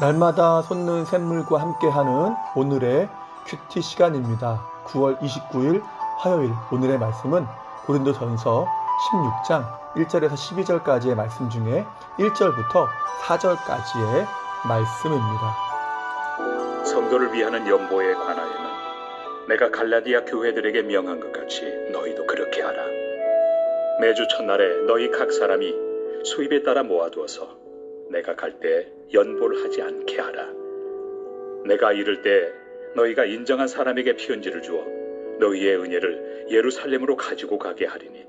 날마다 솟는 샘물과 함께하는 오늘의 큐티 시간입니다. 9월 29일 화요일 오늘의 말씀은 고린도전서 16장 1절에서 12절까지의 말씀 중에 1절부터 4절까지의 말씀입니다. 성도를 위하는 연보에 관하여는 내가 갈라디아 교회들에게 명한 것 같이 너희도 그렇게 하라. 매주 첫날에 너희 각 사람이 수입에 따라 모아두어서 내가 갈 때 연보를 하지 않게 하라. 내가 이를 때 너희가 인정한 사람에게 편지를 주어 너희의 은혜를 예루살렘으로 가지고 가게 하리니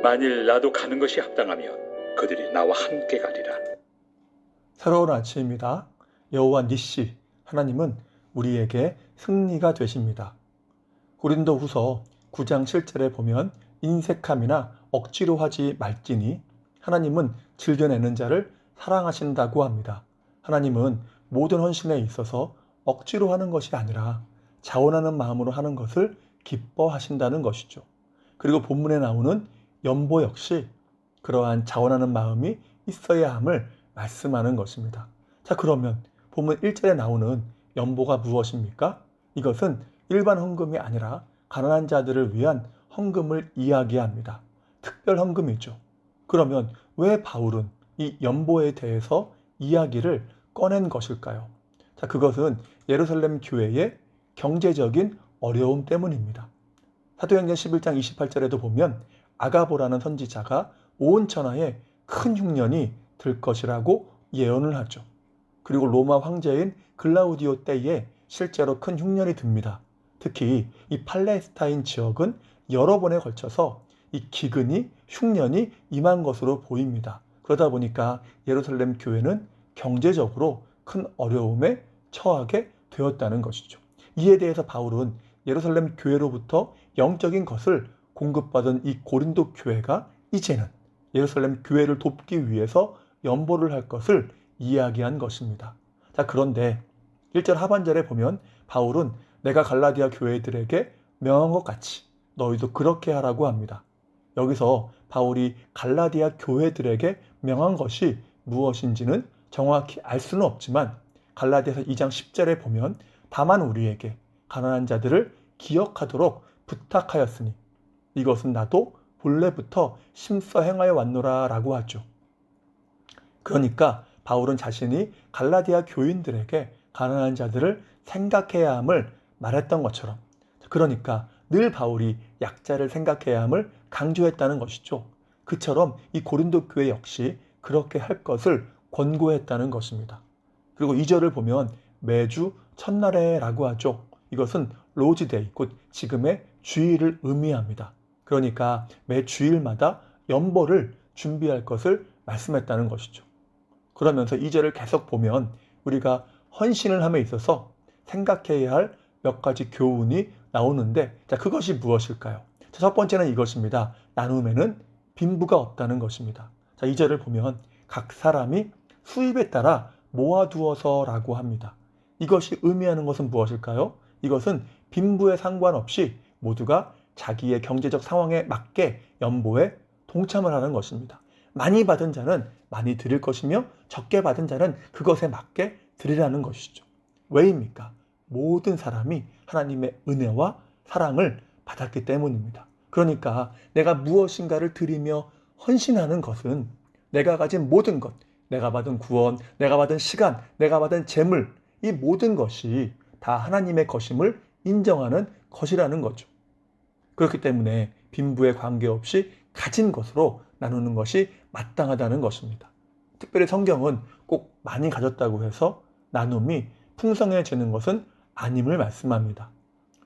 만일 나도 가는 것이 합당하면 그들이 나와 함께 가리라. 새로운 아침입니다. 여호와 니시 하나님은 우리에게 승리가 되십니다. 고린도후서 9장 7절에 보면 인색함이나 억지로 하지 말지니 하나님은 즐겨내는 자를 사랑하신다고 합니다. 하나님은 모든 헌신에 있어서 억지로 하는 것이 아니라 자원하는 마음으로 하는 것을 기뻐하신다는 것이죠. 그리고 본문에 나오는 연보 역시 그러한 자원하는 마음이 있어야 함을 말씀하는 것입니다. 자, 그러면 본문 1절에 나오는 연보가 무엇입니까? 이것은 일반 헌금이 아니라 가난한 자들을 위한 헌금을 이야기합니다. 특별 헌금이죠. 그러면 왜 바울은 이 연보에 대해서 이야기를 꺼낸 것일까요? 자, 그것은 예루살렘 교회의 경제적인 어려움 때문입니다. 사도행전 11장 28절에도 보면 아가보라는 선지자가 온 천하에 큰 흉년이 들 것이라고 예언을 하죠. 그리고 로마 황제인 글라우디오 때에 실제로 큰 흉년이 듭니다. 특히 이 팔레스타인 지역은 여러 번에 걸쳐서 이 기근이 흉년이 임한 것으로 보입니다. 그러다 보니까 예루살렘 교회는 경제적으로 큰 어려움에 처하게 되었다는 것이죠. 이에 대해서 바울은 예루살렘 교회로부터 영적인 것을 공급받은 이 고린도 교회가 이제는 예루살렘 교회를 돕기 위해서 연보를 할 것을 이야기한 것입니다. 자, 그런데 1절 하반절에 보면 바울은 내가 갈라디아 교회들에게 명한 것 같이 너희도 그렇게 하라고 합니다. 여기서 바울이 갈라디아 교회들에게 명한 것이 무엇인지는 정확히 알 수는 없지만 갈라디아서 2장 10절에 보면 다만 우리에게 가난한 자들을 기억하도록 부탁하였으니 이것은 나도 본래부터 심써 행하여 왔노라 라고 하죠. 그러니까 바울은 자신이 갈라디아 교인들에게 가난한 자들을 생각해야 함을 말했던 것처럼, 그러니까 늘 바울이 약자를 생각해야 함을 강조했다는 것이죠. 그처럼 이 고린도 교회 역시 그렇게 할 것을 권고했다는 것입니다. 그리고 2절을 보면 매주 첫날에 라고 하죠. 이것은 로즈데이, 곧 지금의 주일을 의미합니다. 그러니까 매 주일마다 연보를 준비할 것을 말씀했다는 것이죠. 그러면서 2절을 계속 보면 우리가 헌신을 함에 있어서 생각해야 할 몇 가지 교훈이 나오는데, 자, 그것이 무엇일까요? 자, 첫 번째는 이것입니다. 나눔에는 빈부가 없다는 것입니다. 자, 2절을 보면 각 사람이 수입에 따라 모아두어서 라고 합니다. 이것이 의미하는 것은 무엇일까요? 이것은 빈부에 상관없이 모두가 자기의 경제적 상황에 맞게 연보에 동참을 하는 것입니다. 많이 받은 자는 많이 드릴 것이며 적게 받은 자는 그것에 맞게 드리라는 것이죠. 왜입니까? 모든 사람이 하나님의 은혜와 사랑을 받았기 때문입니다. 그러니까 내가 무엇인가를 드리며 헌신하는 것은 내가 가진 모든 것, 내가 받은 구원, 내가 받은 시간, 내가 받은 재물, 이 모든 것이 다 하나님의 것임을 인정하는 것이라는 거죠. 그렇기 때문에 빈부에 관계없이 가진 것으로 나누는 것이 마땅하다는 것입니다. 특별히 성경은 꼭 많이 가졌다고 해서 나눔이 풍성해지는 것은 아님을 말씀합니다.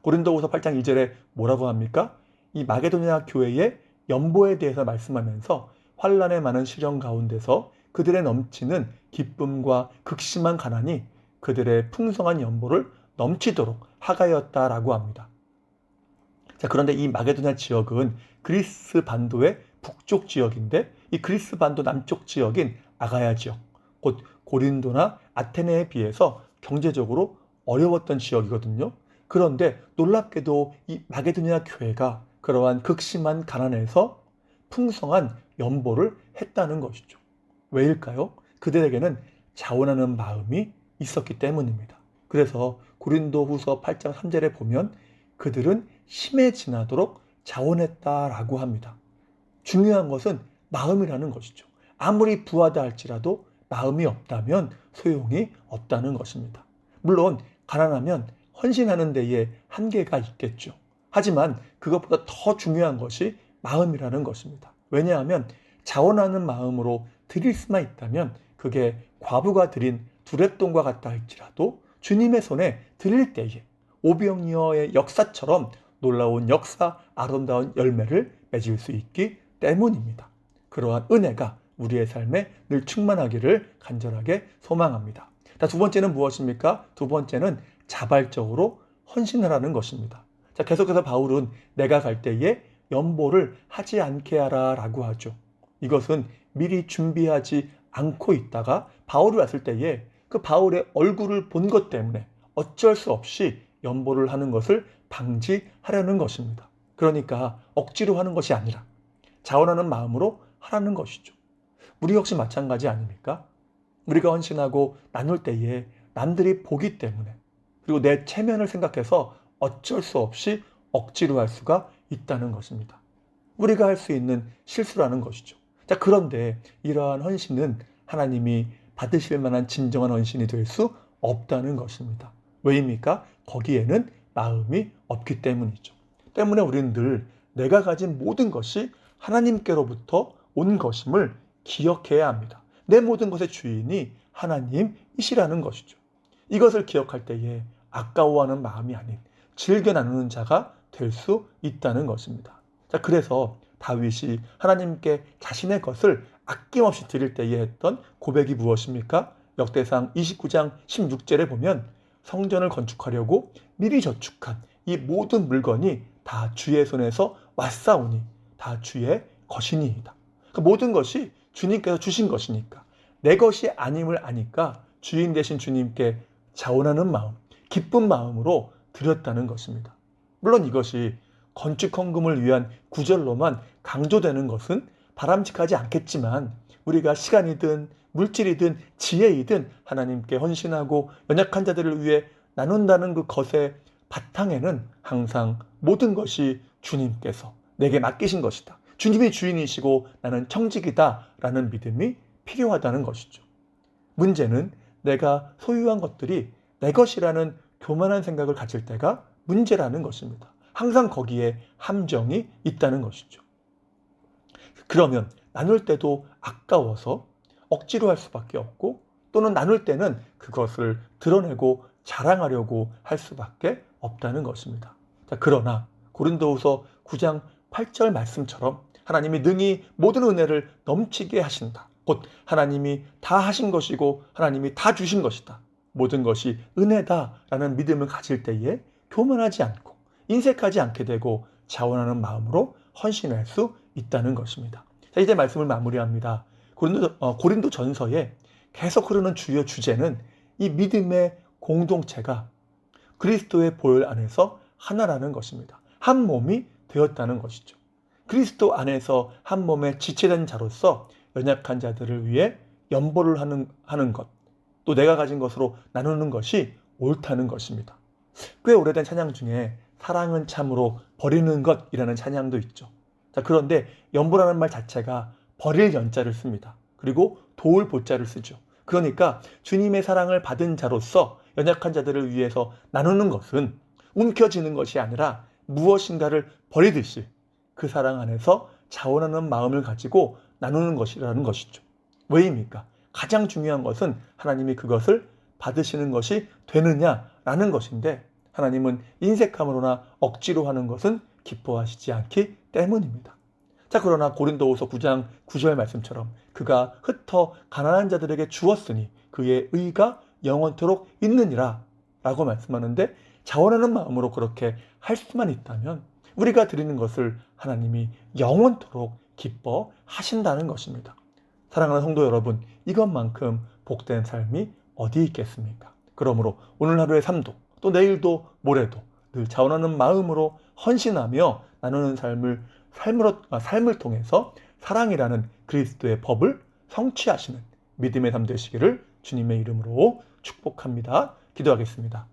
고린도후서 8장 2절에 뭐라고 합니까? 이 마게도냐 교회의 연보에 대해서 말씀하면서 환난의 많은 시련 가운데서 그들의 넘치는 기쁨과 극심한 가난이 그들의 풍성한 연보를 넘치도록 하가였다라고 합니다. 자, 그런데 이 마게도냐 지역은 그리스 반도의 북쪽 지역인데 이 그리스 반도 남쪽 지역인 아가야 지역, 곧 고린도나 아테네에 비해서 경제적으로 어려웠던 지역이거든요. 그런데 놀랍게도 이 마게도냐 교회가 그러한 극심한 가난에서 풍성한 연보를 했다는 것이죠. 왜일까요? 그들에게는 자원하는 마음이 있었기 때문입니다. 그래서 고린도후서 8장 3절에 보면 그들은 심에 지나도록 자원했다라고 합니다. 중요한 것은 마음이라는 것이죠. 아무리 부하다 할지라도 마음이 없다면 소용이 없다는 것입니다. 물론 가난하면 헌신하는 데에 한계가 있겠죠. 하지만 그것보다 더 중요한 것이 마음이라는 것입니다. 왜냐하면 자원하는 마음으로 드릴 수만 있다면 그게 과부가 드린 두렛돈과 같다 할지라도 주님의 손에 드릴 때에 오병이어의 역사처럼 놀라운 역사, 아름다운 열매를 맺을 수 있기 때문입니다. 그러한 은혜가 우리의 삶에 늘 충만하기를 간절하게 소망합니다. 두 번째는 무엇입니까? 두 번째는 자발적으로 헌신하라는 것입니다. 자, 계속해서 바울은 내가 갈 때에 연보를 하지 않게 하라 라고 하죠. 이것은 미리 준비하지 않고 있다가 바울이 왔을 때에 그 바울의 얼굴을 본 것 때문에 어쩔 수 없이 연보를 하는 것을 방지하려는 것입니다. 그러니까 억지로 하는 것이 아니라 자원하는 마음으로 하라는 것이죠. 우리 역시 마찬가지 아닙니까? 우리가 헌신하고 나눌 때에 남들이 보기 때문에 그리고 내 체면을 생각해서 어쩔 수 없이 억지로 할 수가 있다는 것입니다. 우리가 할 수 있는 실수라는 것이죠. 자, 그런데 이러한 헌신은 하나님이 받으실 만한 진정한 헌신이 될 수 없다는 것입니다. 왜입니까? 거기에는 마음이 없기 때문이죠. 때문에 우리는 늘 내가 가진 모든 것이 하나님께로부터 온 것임을 기억해야 합니다. 내 모든 것의 주인이 하나님이시라는 것이죠. 이것을 기억할 때에 아까워하는 마음이 아닌 즐겨 나누는 자가 될 수 있다는 것입니다. 자, 그래서 다윗이 하나님께 자신의 것을 아낌없이 드릴 때에 했던 고백이 무엇입니까? 역대상 29장 16절에 보면 성전을 건축하려고 미리 저축한 이 모든 물건이 다 주의 손에서 왔사오니 다 주의 것이니이다. 그 모든 것이 주님께서 주신 것이니까 내 것이 아님을 아니까 주인 되신 주님께 자원하는 마음, 기쁜 마음으로 드렸다는 것입니다. 물론 이것이 건축 헌금을 위한 구절로만 강조되는 것은 바람직하지 않겠지만 우리가 시간이든 물질이든 지혜이든 하나님께 헌신하고 연약한 자들을 위해 나눈다는 그 것의 바탕에는 항상 모든 것이 주님께서 내게 맡기신 것이다. 주님이 주인이시고 나는 청직이다 라는 믿음이 필요하다는 것이죠. 문제는 내가 소유한 것들이 내 것이라는 교만한 생각을 가질 때가 문제라는 것입니다. 항상 거기에 함정이 있다는 것이죠. 그러면 나눌 때도 아까워서 억지로 할 수밖에 없고 또는 나눌 때는 그것을 드러내고 자랑하려고 할 수밖에 없다는 것입니다. 자, 그러나 고린도후서 9장 8절 말씀처럼 하나님이 능히 모든 은혜를 넘치게 하신다. 곧 하나님이 다 하신 것이고 하나님이 다 주신 것이다. 모든 것이 은혜다라는 믿음을 가질 때에 교만하지 않고 인색하지 않게 되고 자원하는 마음으로 헌신할 수 있다는 것입니다. 자, 이제 말씀을 마무리합니다. 고린도 전서에 계속 흐르는 주요 주제는 이 믿음의 공동체가 그리스도의 보혈 안에서 하나라는 것입니다. 한 몸이 되었다는 것이죠. 그리스도 안에서 한 몸의 지체된 자로서 연약한 자들을 위해 연보를 하는 것, 또 내가 가진 것으로 나누는 것이 옳다는 것입니다. 꽤 오래된 찬양 중에 사랑은 참으로 버리는 것이라는 찬양도 있죠. 자, 그런데 연보라는 말 자체가 버릴 연자를 씁니다. 그리고 도울 보자를 쓰죠. 그러니까 주님의 사랑을 받은 자로서 연약한 자들을 위해서 나누는 것은 움켜쥐는 것이 아니라 무엇인가를 버리듯이 그 사랑 안에서 자원하는 마음을 가지고 나누는 것이라는 것이죠. 왜입니까? 가장 중요한 것은 하나님이 그것을 받으시는 것이 되느냐라는 것인데 하나님은 인색함으로나 억지로 하는 것은 기뻐하시지 않기 때문입니다. 자, 그러나 고린도후서 9장 9절 말씀처럼 그가 흩어 가난한 자들에게 주었으니 그의 의가 영원토록 있느니라 라고 말씀하는데 자원하는 마음으로 그렇게 할 수만 있다면 우리가 드리는 것을 하나님이 영원토록 기뻐하신다는 것입니다. 사랑하는 성도 여러분, 이것만큼 복된 삶이 어디 있겠습니까? 그러므로 오늘 하루의 삶도 또 내일도 모레도 늘 자원하는 마음으로 헌신하며 나누는 삶을 통해서 사랑이라는 그리스도의 법을 성취하시는 믿음의 삶 되시기를 주님의 이름으로 축복합니다. 기도하겠습니다.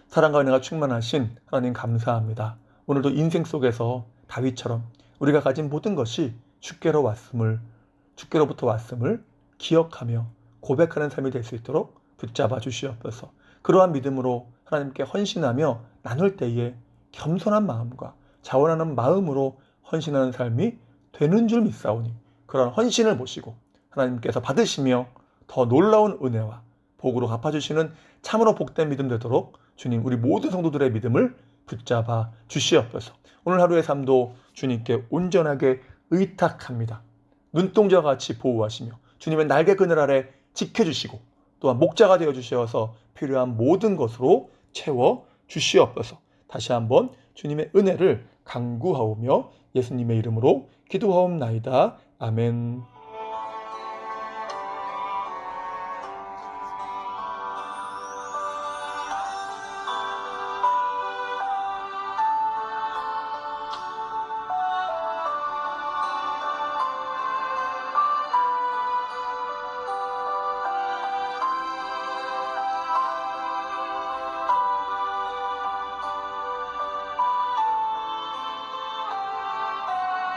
사랑과 은혜가 충만하신 하나님 감사합니다. 오늘도 인생 속에서 다윗처럼 우리가 가진 모든 것이 주께로부터 왔음을 기억하며 고백하는 삶이 될 수 있도록 붙잡아 주시옵소서. 그러한 믿음으로 하나님께 헌신하며 나눌 때에 겸손한 마음과 자원하는 마음으로 헌신하는 삶이 되는 줄 믿사오니 그런 헌신을 보시고 하나님께서 받으시며 더 놀라운 은혜와 복으로 갚아주시는 참으로 복된 믿음 되도록 주님 우리 모든 성도들의 믿음을 붙잡아 주시옵소서. 오늘 하루의 삶도 주님께 온전하게 의탁합니다. 눈동자와 같이 보호하시며 주님의 날개 그늘 아래 지켜주시고 또한 목자가 되어주셔서 필요한 모든 것으로 채워 주시옵소서. 다시 한번 주님의 은혜를 간구하오며 예수님의 이름으로 기도하옵나이다. 아멘.